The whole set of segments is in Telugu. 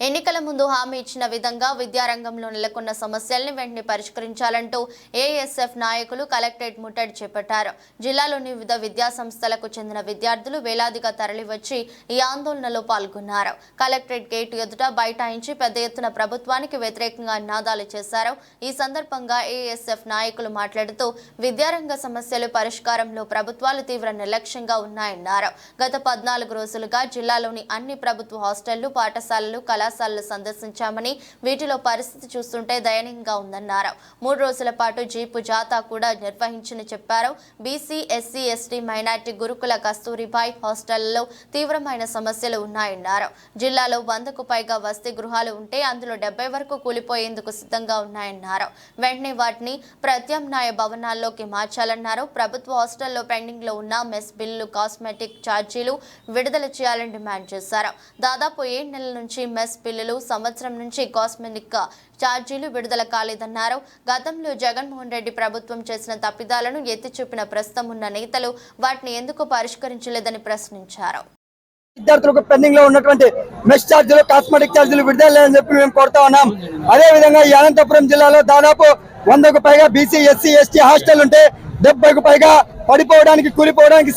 ఎన్నికల ముందు హామీ ఇచ్చిన విధంగా విద్యారంగంలో నెలకొన్న సమస్యల్ని వెంటనే పరిష్కరించాలంటూ ఏఎస్ఎఫ్ నాయకులు కలెక్టరేట్ ముట్టడి చేపట్టారు. జిల్లాలోని వివిధ విద్యా సంస్థలకు చెందిన విద్యార్థులు వేలాదిగా తరలివచ్చి ఈ ఆందోళనలో పాల్గొన్నారు. కలెక్టరేట్ గేటు ఎదుట బైఠాయించి పెద్ద ఎత్తున ప్రభుత్వానికి వ్యతిరేకంగా నినాదాలు చేశారు. ఈ సందర్భంగా ఏఎస్ఎఫ్ నాయకులు మాట్లాడుతూ విద్యారంగ సమస్యలు పరిష్కారంలో ప్రభుత్వాలు తీవ్ర నిర్లక్ష్యంగా ఉన్నాయన్నారు. గత 14 రోజులుగా జిల్లాలోని అన్ని ప్రభుత్వ హాస్టళ్లు, పాఠశాలలు, కళాశాలలు సందర్శించామని, వీటిలో పరిస్థితి చూస్తుంటే దయనీయంగా ఉందన్నారు. 3 రోజుల పాటు జీపు జాతా కూడా నిర్వహించని చెప్పారు. బీసీ, ఎస్సీ, ఎస్టీ, మైనార్టీ గురుకుల కస్తూరిబాయ్ హాస్టళ్లలో తీవ్రమైన సమస్యలు ఉన్నాయన్నారు. జిల్లాలో 100కు పైగా వసతి గృహాలు ఉంటే అందులో 70 వరకు కూలిపోయేందుకు సిద్ధంగా ఉన్నాయన్నారు. వెంటనే వాటిని ప్రత్యామ్నాయ భవనాల్లోకి మార్చాలన్నారు. ప్రభుత్వ హాస్టల్లో పెండింగ్ లో ఉన్న మెస్ బిల్లు, కాస్మెటిక్ ఛార్జీలు విడుదల చేయాలని డిమాండ్ చేశారు. దాదాపు 7 నెలల నుంచి మెస్ బిల్లులు, సంవత్సరం నుంచి కాస్మెటిక్ ఛార్జీలు విడుదల కాలేదన్నారు. గతంలో జగన్మోహన్ రెడ్డి ప్రభుత్వం చేసిన తప్పిదాలను ఎత్తి చూపిన ప్రస్తుతం ఉన్న నేతలు వాటిని ఎందుకు పరిష్కరించలేదని ప్రశ్నించారు. విద్యార్థులకు పెండింగ్ లో ఉన్నటువంటి మెస్ ఛార్జీలు, కాస్మెటిక్ ఛార్జీలు విడుదల అని చెప్పి మేము కోరుతా ఉన్నాం. అదే విధంగా ఈ అనంతపురం జిల్లాలో దాదాపు 100కు పైగా బీసీ, ఎస్సీ, ఎస్టీ హాస్టల్ ఉంటే 70కు పైగా పడిపోవడానికి, కూలిపోవడానికి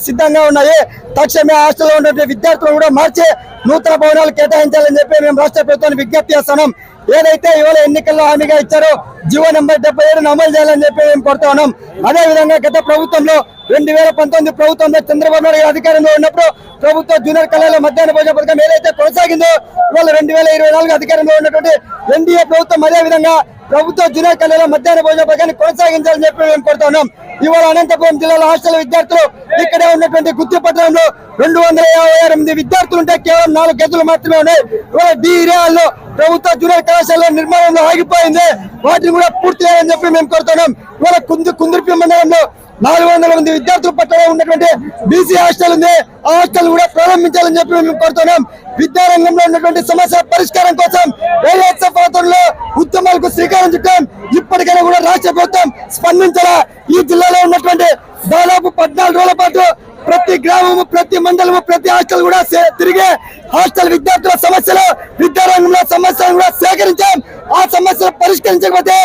సిద్ధంగా ఉన్నాయి. తక్షణమే హాస్టల్లో ఉన్నటువంటి విద్యార్థులను కూడా మార్చి నూతన భవనాలు కేటాయించాలని చెప్పి మేము రాష్ట్ర ప్రభుత్వాన్ని విజ్ఞప్తి చేస్తున్నాం. ఏదైతే ఇవాళ ఎన్నికల్లో హామీగా ఇచ్చారో జీవో నెంబర్ 77 అమలు చేయాలని చెప్పి మేము కోరుతా ఉన్నాం. అదే విధంగా గత ప్రభుత్వంలో 2019 ప్రభుత్వంలో చంద్రబాబు నాయుడు అధికారంలో ఉన్నప్పుడు ప్రభుత్వ జూనియర్ కళాశాల మధ్యాహ్న భోజన పథకం ఏదైతే కొనసాగిందో ఇవాళ 2024 అధికారంలో ఉన్నటువంటి ఎన్డీఏ ప్రభుత్వం అదే విధంగా ప్రభుత్వ జూనియర్ కళాశాల మధ్యాహ్న భోజన పథకాన్ని కొనసాగించాలని చెప్పి మేము కోరుతా ఉన్నాం. ఇవాళ అనంతపురం జిల్లాలో హాస్టల్ విద్యార్థులు ఇక్కడే ఉన్నటువంటి గుత్తిపత్రంలో 258 విద్యార్థులు ఉంటే కేవలం 4 గదులు మాత్రమే ఉన్నాయి. ఇవాళ డి ఏరియాల్లో ప్రభుత్వ జూనియర్ కళాశాల నిర్మాణంలో ఆగిపోయింది. వాటిని కూడా పూర్తి చేయాలని చెప్పి మేము కోరుతున్నాం. ఇవాళ కుందుర్పి మండలంలో 400 మంది విద్యార్థుల పట్ల ఉన్నటువంటి బీసీ హాస్టల్ ఉంది. ఆ హాస్టల్ కూడా ప్రారంభించాలని చెప్పి మేము కోరుతున్నాం. విద్యారంగంలో ఉన్నటువంటి సమస్య పరిష్కారం కోసం ఏఎస్ఎఫ్ ఆధ్వర్యంలో ఉద్యమాలకు శ్రీకారం చుట్టాం. ఇప్పటికైనా కూడా రాష్ట్ర ప్రభుత్వం స్పందించాలా. ఈ జిల్లాలో ఉన్నటువంటి దాదాపు 14 రోజుల పాటు ప్రతి గ్రామము, ప్రతి మండలము, ప్రతి హాస్టల్ కూడా తిరిగే హాస్టల్ విద్యార్థుల సమస్యలు, విద్యారంగంలో సమస్యలను కూడా సేకరించాం. ఆ సమస్యలు పరిష్కరించకపోతే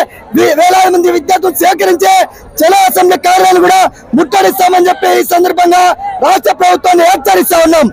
వేలాది మంది విద్యార్థులు సేకరించే చలో అసెంబ్లీ కార్యాలయాలు కూడా ముట్టడిస్తామని చెప్పి ఈ సందర్భంగా రాష్ట్ర ప్రభుత్వాన్ని హెచ్చరిస్తా ఉన్నాం.